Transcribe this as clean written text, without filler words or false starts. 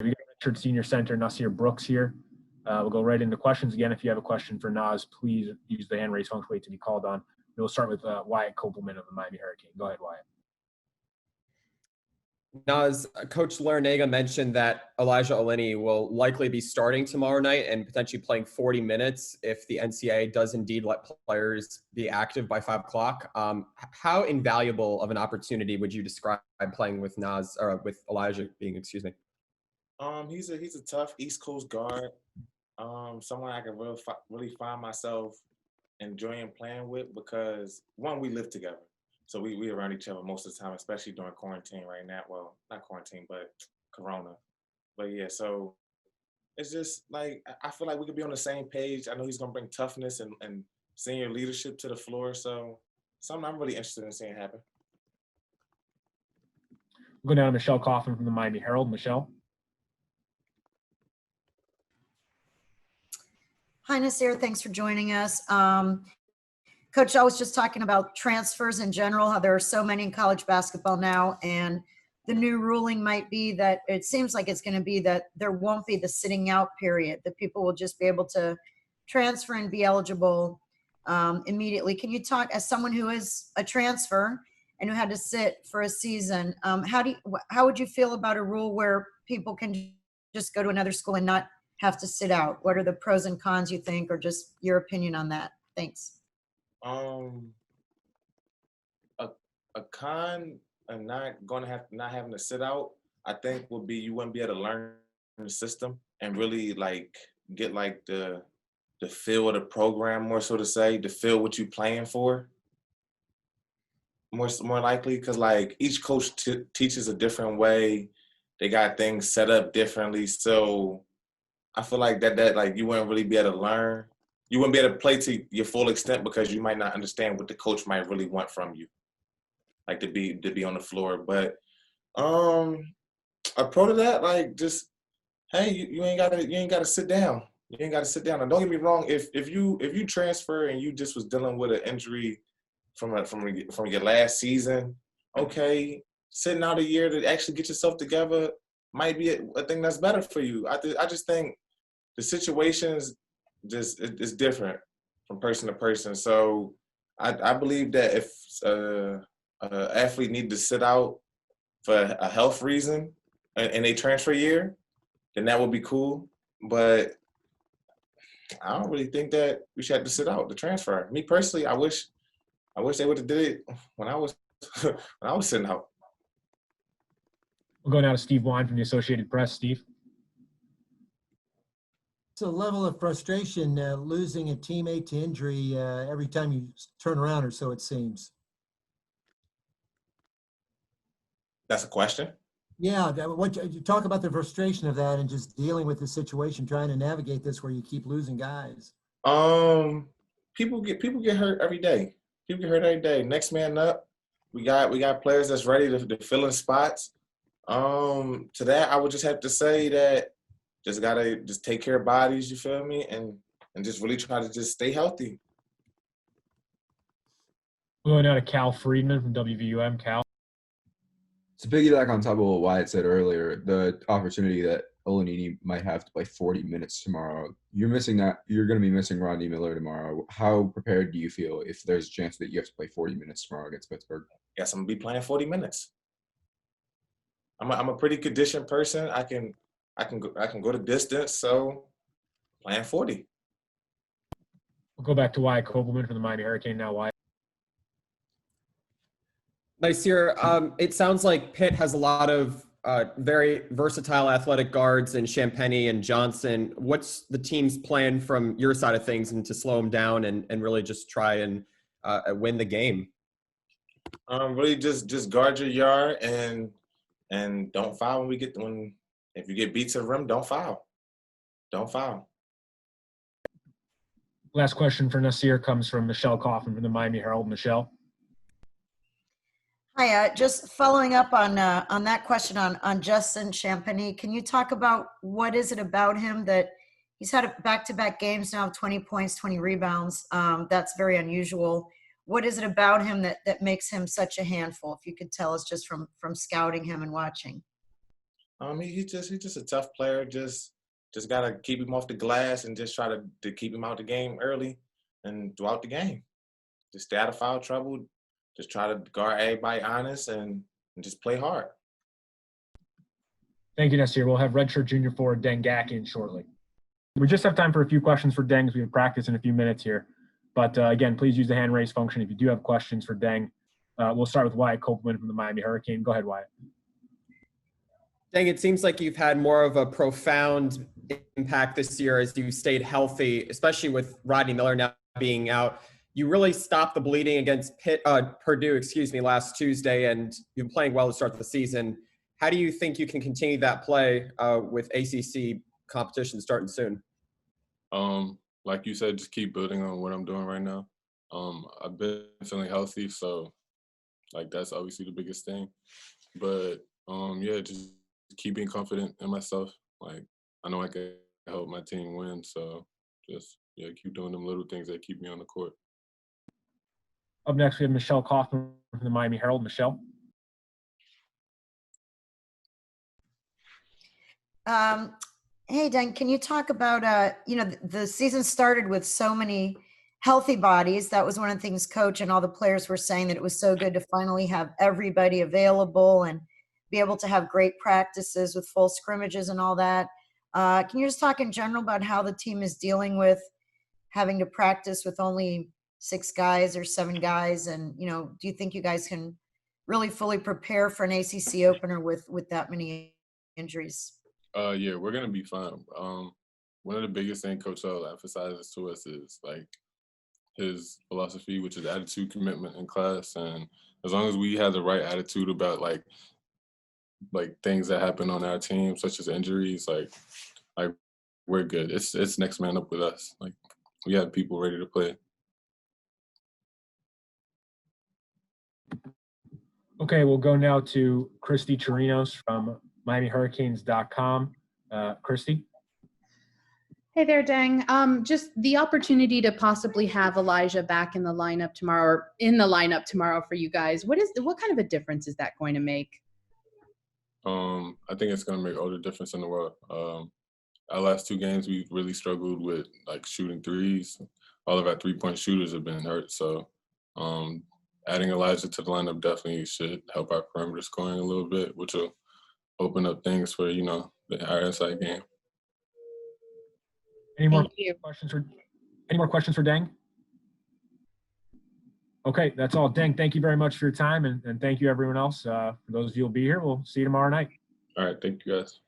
We got Richard Senior Center, Nysier Brooks here. We'll go right into questions again. If you have a question for Nas, please use the hand raise function, wait to be called on. We'll start with Wyatt Copeland of the Miami Hurricane. Go ahead, Wyatt. Nas, Coach Larinaga mentioned that Elijah Oleni will likely be starting tomorrow night and potentially playing 40 minutes if the NCAA does indeed let players be active by 5 o'clock. How invaluable of an opportunity would you describe playing with Nas or with Elijah being, excuse me? He's a tough East Coast guard. Someone I can really find myself enjoying playing with because one, we live together. So we around each other most of the time, especially during quarantine right now. Well, not quarantine, but Corona. But yeah, so it's just like I feel like we could be on the same page. I know he's gonna bring toughness and senior leadership to the floor. So something I'm really interested in seeing happen. We'll go down to Michelle Kaufman from the Miami Herald. Michelle. Hi, Nysier. Thanks for joining us. Coach, I was just talking about transfers in general, how there are so many in college basketball now, and the new ruling might be that it seems like it's going to be that there won't be the sitting out period, that people will just be able to transfer and be eligible immediately. Can you talk, as someone who is a transfer and who had to sit for a season, how would you feel about a rule where people can just go to another school and not have to sit out? What are the pros and cons you think, or just your opinion on that? Thanks. A con and not having to sit out, I think would be you wouldn't be able to learn the system and really like get like the feel of the program, more so to say, to feel what you playing for. More likely, because like each coach teaches a different way. They got things set up differently, so I feel like that like you wouldn't really be able to learn. You wouldn't be able to play to your full extent because you might not understand what the coach might really want from you, like to be on the floor. But a pro to that, like just hey, you ain't gotta sit down. You ain't gotta sit down. And don't get me wrong, if you transfer and you just was dealing with an injury from your last season, okay, sitting out a year to actually get yourself together might be a thing that's better for you. I just think the situations just it's different from person to person. So I believe that if an athlete needed to sit out for a health reason and they transfer year, then that would be cool. But I don't really think that we should have to sit out the transfer. Me personally, I wish they would have did it when I was sitting out. We'll go now to Steve Wine from the Associated Press. Steve. It's a level of frustration losing a teammate to injury every time you turn around, or so it seems. That's a question? Yeah, what you talk about the frustration of that and just dealing with the situation, trying to navigate this where you keep losing guys. People get hurt every day. People get hurt every day. Next man up. We got players that's ready to fill in spots. To that, I would just have to say that just gotta take care of bodies. You feel me? And just really try to just stay healthy. Going out to Cal Friedman from WVUM. Cal. To piggyback on top of what Wyatt said earlier, the opportunity that Olenini might have to play 40 minutes tomorrow, you're missing that. You're going to be missing Rodney Miller tomorrow. How prepared do you feel if there's a chance that you have to play 40 minutes tomorrow against Pittsburgh? Yes, I'm gonna be playing 40 minutes. I'm a pretty conditioned person. I can go the distance. So playing 40. We'll go back to Wyatt Copeland from the Miami Hurricane now. Wyatt. Nysier, it sounds like Pitt has a lot of very versatile athletic guards in Champagny and Johnson. What's the team's plan from your side of things and to slow them down and really just try and win the game? Really just guard your yard and don't foul when if you get beat to the rim, don't foul. Don't foul. Last question for Nysier comes from Michelle Kaufman from the Miami Herald. Michelle. Hi, just following up on that question on Justin Champagny. Can you talk about what is it about him that he's had back-to-back games now of 20 points, 20 rebounds? That's very unusual. What is it about him that makes him such a handful? If you could tell us just from scouting him and watching. He's just a tough player. Just gotta keep him off the glass and just try to keep him out the game early and throughout the game. Just stay out of foul trouble. Just try to guard everybody honest and just play hard. Thank you, Nysier. We'll have redshirt junior forward Deng Gak in shortly. We just have time for a few questions for Deng as we have practice in a few minutes here. But again, please use the hand raise function if you do have questions for Deng. We'll start with Wyatt Copeland from the Miami Hurricane. Go ahead, Wyatt. Deng, it seems like you've had more of a profound impact this year as you stayed healthy, especially with Rodney Miller now being out. You really stopped the bleeding against Purdue, last Tuesday, and you've been playing well to start the season. How do you think you can continue that play with ACC competition starting soon? Like you said, just keep building on what I'm doing right now. I've been feeling healthy, so like that's obviously the biggest thing. But yeah, just keep being confident in myself. Like I know I can help my team win, so just keep doing them little things that keep me on the court. Up next, we have Michelle Kaufman from the Miami Herald. Michelle. Hey, Deng, can you talk about, the season started with so many healthy bodies. That was one of the things Coach and all the players were saying, that it was so good to finally have everybody available and be able to have great practices with full scrimmages and all that. Can you just talk in general about how the team is dealing with having to practice with only 6 guys or 7 guys? And, do you think you guys can really fully prepare for an ACC opener with that many injuries? Yeah, we're gonna be fine. One of the biggest things Coach L emphasizes to us is like his philosophy, which is attitude, commitment in class, and as long as we have the right attitude about like things that happen on our team, such as injuries, like we're good. It's next man up with us. Like we have people ready to play. Okay, we'll go now to Christy Torinos from MiamiHurricanes.com. Christy. Hey there, Deng. Just the opportunity to possibly have Elijah back in the lineup tomorrow, for you guys. What kind of a difference is that going to make? I think it's going to make all the difference in the world. Our last 2 games, we really struggled with like shooting threes. All of our 3-point shooters have been hurt. So adding Elijah to the lineup definitely should help our perimeter scoring a little bit, which will open up things for, our inside game. Any more questions for Deng? Okay, that's all. Deng, thank you very much for your time, and thank you everyone else. For those of you who will be here, we'll see you tomorrow night. All right, thank you guys.